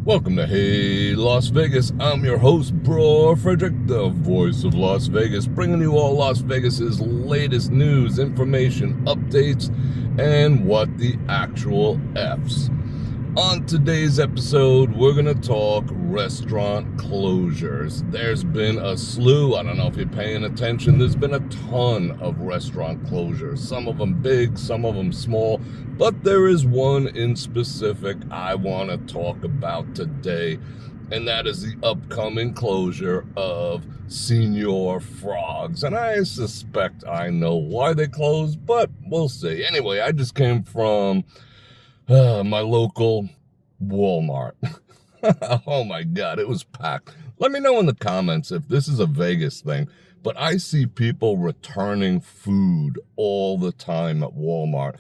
Welcome to Hey Las Vegas. I'm your host, Bror Fredrik, the voice of Las Vegas, bringing you all Las Vegas's latest news, information, updates, and what the actual F's. On today's episode, we're going to talk restaurant closures. There's been a slew, I don't know if you're paying attention, there's been a ton of restaurant closures. Some of them big, some of them small, but there is one in specific I want to talk about today, and that is the upcoming closure of Senor Frogs. And I suspect I know why they closed, but we'll see. Anyway, I just came from my local Walmart. Oh my God, it was packed. Let me know in the comments if this is a Vegas thing, but I see people returning food all the time at Walmart.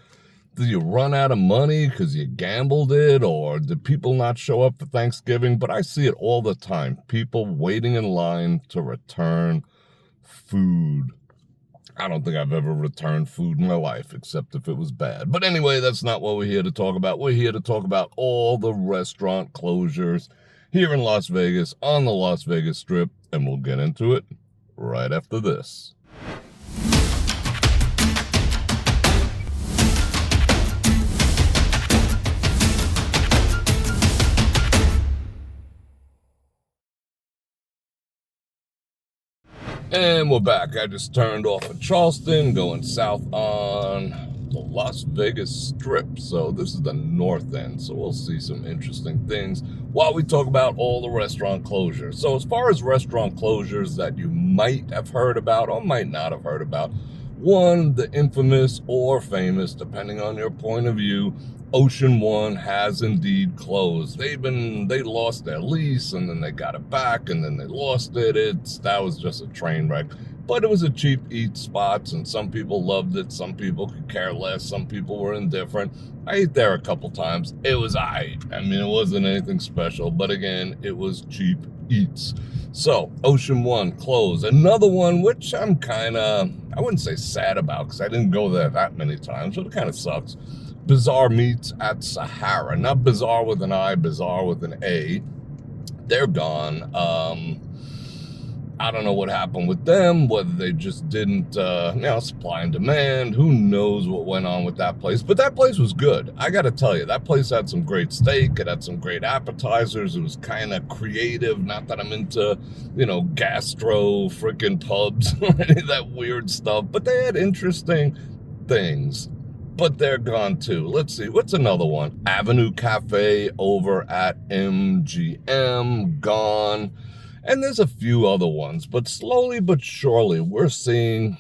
Do you run out of money because you gambled it, or did people not show up for Thanksgiving? But I see it all the time. People waiting in line to return food. I don't think I've ever returned food in my life, except if it was bad. But anyway, that's not what we're here to talk about. We're here to talk about all the restaurant closures here in Las Vegas, on the Las Vegas Strip, and we'll get into it right after this. And we're back. I just turned off of Charleston, going south on the Las Vegas Strip. So this is the north end, so we'll see some interesting things while we talk about all the restaurant closures. So as far as restaurant closures that you might have heard about or might not have heard about, one, the infamous or famous, depending on your point of view, Ocean One has indeed closed. They lost their lease, and then they got it back, and then they lost it. That was just a train wreck. But it was a cheap eat spot, and some people loved it. Some people could care less. Some people were indifferent. I ate there a couple times. It was aight. I mean, it wasn't anything special, but again, it was cheap eats. So Ocean One closed. Another one, which I'm kind of, I wouldn't say sad about, because I didn't go there that many times, but it kind of sucks. Bizarre Meats at Sahara. Not bizarre with an I, bizarre with an A. They're gone. I don't know what happened with them, whether they just didn't, supply and demand. Who knows what went on with that place. But that place was good. I got to tell you, that place had some great steak. It had some great appetizers. It was kind of creative. Not that I'm into, gastro freaking pubs or any of that weird stuff. But they had interesting things. But they're gone too. Let's see, what's another one? Avenue Cafe over at MGM, gone. And there's a few other ones, but slowly but surely we're seeing,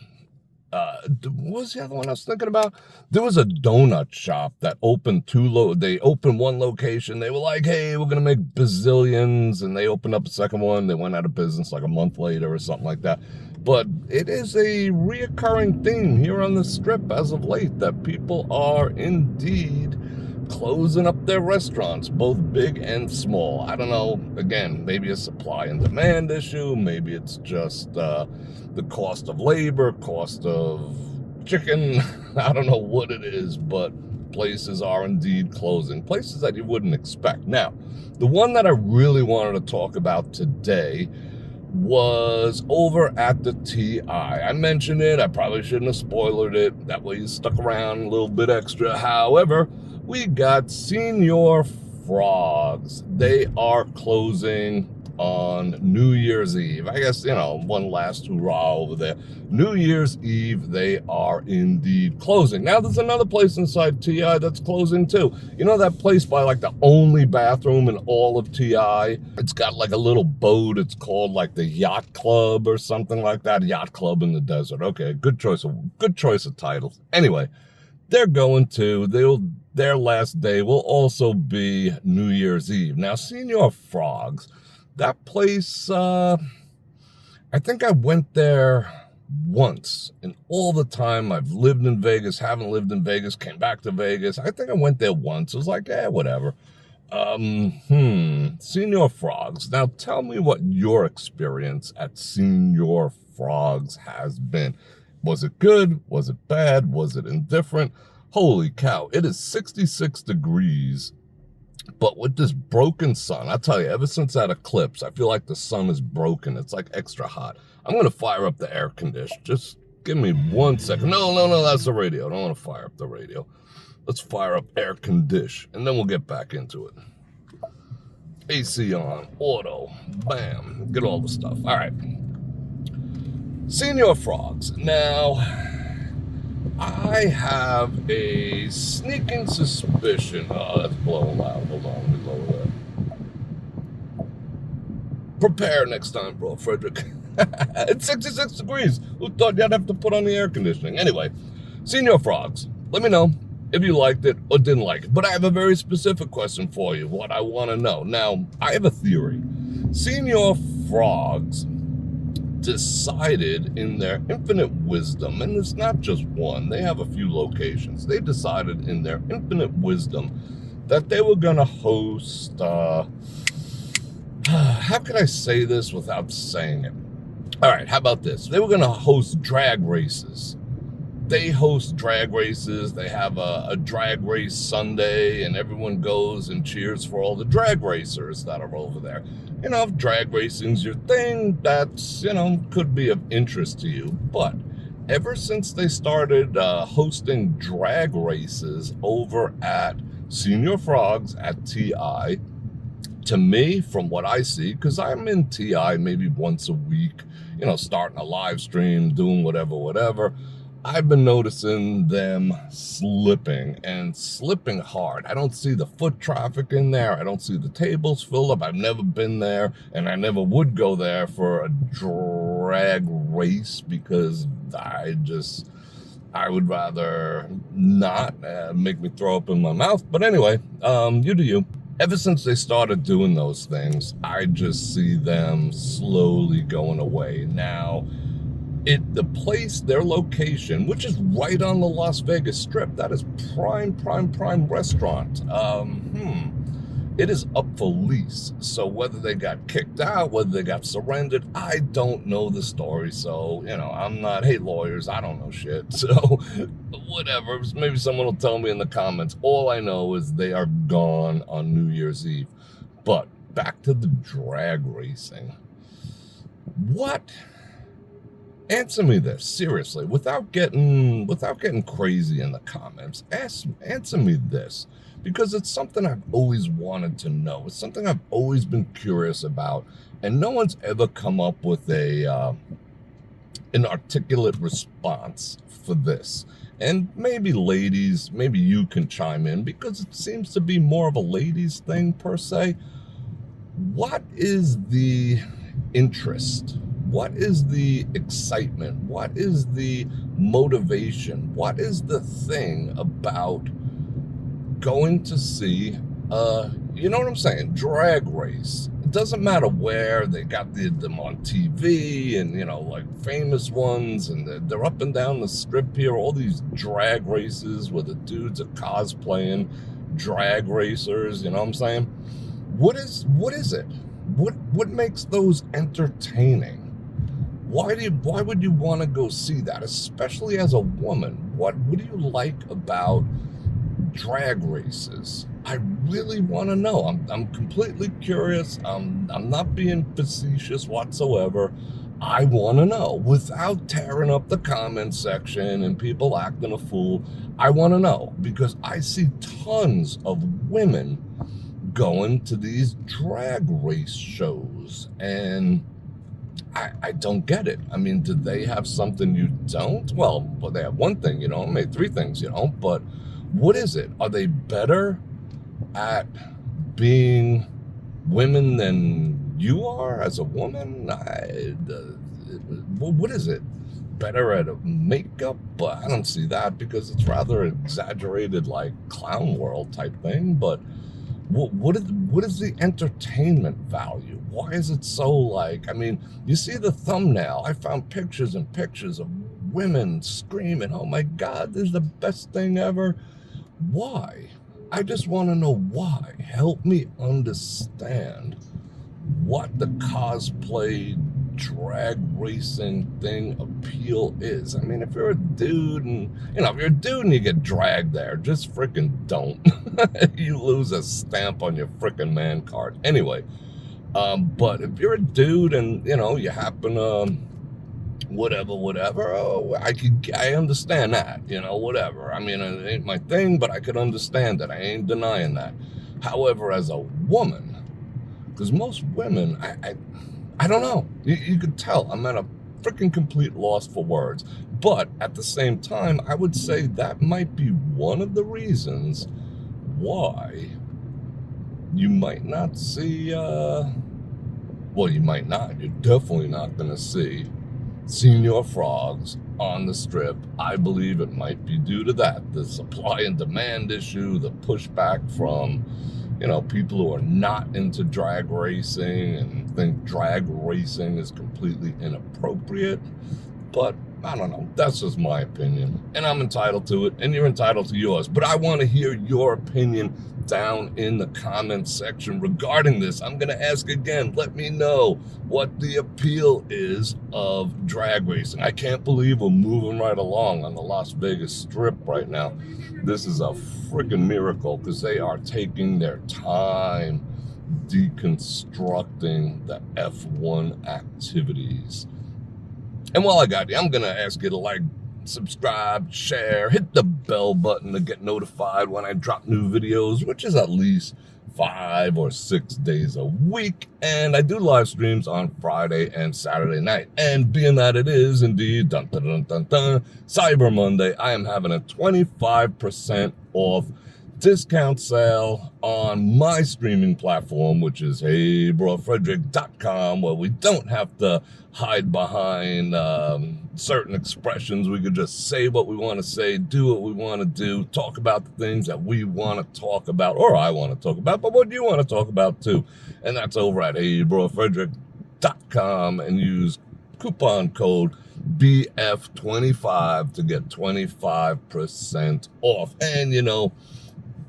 what was the other one I was thinking about? There was a donut shop that opened they opened one location. They were like, hey, we're going to make bazillions. And they opened up a second one. They went out of business like a month later or something like that. But it is a reoccurring theme here on the Strip as of late that people are indeed closing up their restaurants, both big and small. I don't know, again, maybe a supply and demand issue, maybe it's just the cost of labor, cost of chicken. I don't know what it is, but places are indeed closing, places that you wouldn't expect. Now, the one that I really wanted to talk about today was over at the TI. I mentioned it. I probably shouldn't have spoiled it. That way you stuck around a little bit extra. However, we got Senor Frogs. They are closing on New Year's Eve. I guess, one last hurrah over there. New Year's Eve, they are indeed closing. Now, there's another place inside TI that's closing too. You know that place by like the only bathroom in all of TI? It's got like a little boat. It's called like the Yacht Club or something like that. Yacht Club in the Desert. Okay, good choice of titles. Anyway, they're going to, their last day will also be New Year's Eve. Now, Senor Frogs, that place, I think I went there once in all the time I've lived in Vegas, haven't lived in Vegas, came back to Vegas. I think I went there once. It was like, whatever. Senor Frogs. Now tell me what your experience at Senor Frogs has been. Was it good? Was it bad? Was it indifferent? Holy cow, it is 66 degrees But with this broken sun, I tell you, ever since that eclipse, I feel like the sun is broken. It's like extra hot. I'm going to fire up the air conditioner. Just give me 1 second. No, that's the radio. I don't want to fire up the radio. Let's fire up air condition, and then we'll get back into it. AC on, auto, bam, get all the stuff. All right. Senor Frogs. Now, I have a sneaking suspicion. Oh, that's blowing loud. Hold on, let me lower that. Prepare next time, Bror Fredrik. It's 66 degrees. Who thought you'd have to put on the air conditioning? Anyway, Senor Frogs, let me know if you liked it or didn't like it. But I have a very specific question for you, what I want to know. Now, I have a theory. Senor Frogs decided in their infinite wisdom, and it's not just one, they have a few locations. They decided in their infinite wisdom that they were going to host, how can I say this without saying it? All right, how about this? They were going to host drag races. They host drag races. They have a drag race Sunday, and everyone goes and cheers for all the drag racers that are over there. You know, if drag racing's your thing, that's, could be of interest to you. But ever since they started hosting drag races over at Senor Frogs at TI, to me, from what I see, because I'm in TI maybe once a week, starting a live stream, doing whatever, I've been noticing them slipping hard. I don't see the foot traffic in there. I don't see the tables filled up. I've never been there, and I never would go there for a drag race because I would rather not make me throw up in my mouth. But anyway, you do you. Ever since they started doing those things, I just see them slowly going away. Now, their location, which is right on the Las Vegas Strip, that is prime restaurant. It is up for lease. So whether they got kicked out, whether they got surrendered, I don't know the story. So, I'm not, hey, lawyers, I don't know shit. So whatever, maybe someone will tell me in the comments. All I know is they are gone on New Year's Eve. But back to the drag racing. What? Answer me this, seriously, without getting crazy in the comments. Answer me this, because it's something I've always wanted to know. It's something I've always been curious about, and no one's ever come up with an articulate response for this. And maybe ladies, maybe you can chime in, because it seems to be more of a ladies thing per se. What is the interest? What is the excitement? What is the motivation? What is the thing about going to see, you know what I'm saying, drag race? It doesn't matter where. They got them on TV and, like famous ones, and they're up and down the strip here, all these drag races where the dudes are cosplaying drag racers, you know what I'm saying? What is it? What makes those entertaining? Why would you want to go see that, especially as a woman? What do you like about drag races? I really want to know. I'm completely curious. I'm not being facetious whatsoever. I want to know without tearing up the comment section and people acting a fool. I want to know, because I see tons of women going to these drag race shows, and I don't get it. I mean, do they have something you don't? Well, they have one thing, maybe three things, but what is it? Are they better at being women than you are as a woman? What is it? Better at makeup? But I don't see that, because it's rather exaggerated, like clown world type thing. But what is the entertainment value? Why is it so you see the thumbnail. I found pictures and pictures of women screaming, oh my God, this is the best thing ever. Why? I just want to know why. Help me understand what the cosplay drag racing thing appeal is. I mean, if you're a dude and, if you're a dude and you get dragged there, just freaking don't. You lose a stamp on your freaking man card. Anyway, but if you're a dude and, you happen to, whatever, I understand that, whatever. I mean, it ain't my thing, but I could understand it. I ain't denying that. However, as a woman, because most women, I don't know. You could tell I'm at a freaking complete loss for words. But at the same time, I would say that might be one of the reasons why you might not see, you might not. You're definitely not going to see Senor Frogs on the strip. I believe it might be due to that. The supply and demand issue, the pushback from people who are not into drag racing and think drag racing is completely inappropriate. But I don't know. That's just my opinion. And I'm entitled to it, and you're entitled to yours. But I want to hear your opinion down in the comments section regarding this. I'm going to ask again. Let me know what the appeal is of drag racing. I can't believe we're moving right along on the Las Vegas Strip right now. This is a freaking miracle because they are taking their time deconstructing the F1 activities. And while I got you, I'm going to ask you to like, subscribe, share, hit the bell button to get notified when I drop new videos, which is at least 5 or 6 days a week. And I do live streams on Friday and Saturday night. And being that it is indeed Cyber Monday, I am having a 25% off discount sale on my streaming platform, which is brorfredrik.com, where we don't have to hide behind certain expressions. We could just say what we want to say, do what we want to do, talk about the things that we want to talk about, or I want to talk about, but what do you want to talk about too? And that's over at brorfredrik.com, and use coupon code BF25 to get 25% off. And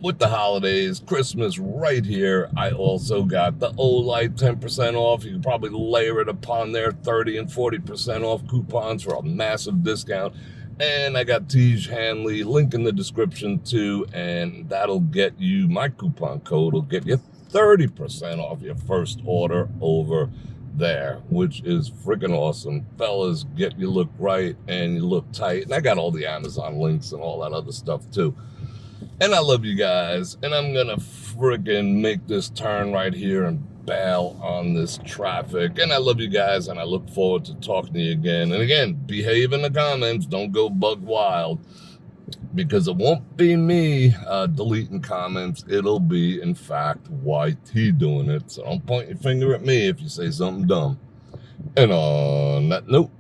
with the holidays, Christmas right here, I also got the Olight 10% off. You can probably layer it upon there, 30 and 40% off coupons for a massive discount. And I got Tej Hanley, link in the description too, and that'll get you, my coupon code will get you 30% off your first order over there, which is freaking awesome. Fellas, get you look right and you look tight. And I got all the Amazon links and all that other stuff too. And I love you guys, and I'm gonna friggin' make this turn right here and bail on this traffic. And I love you guys, and I look forward to talking to you again. And again, behave in the comments. Don't go bug wild, because it won't be me deleting comments. It'll be, in fact, YT doing it. So don't point your finger at me if you say something dumb. And on that note,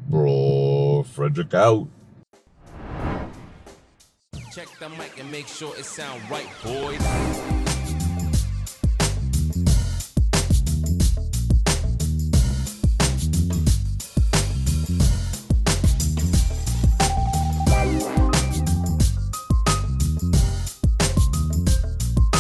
Bror Fredrik out. Check the mic and make sure it sound right, boys.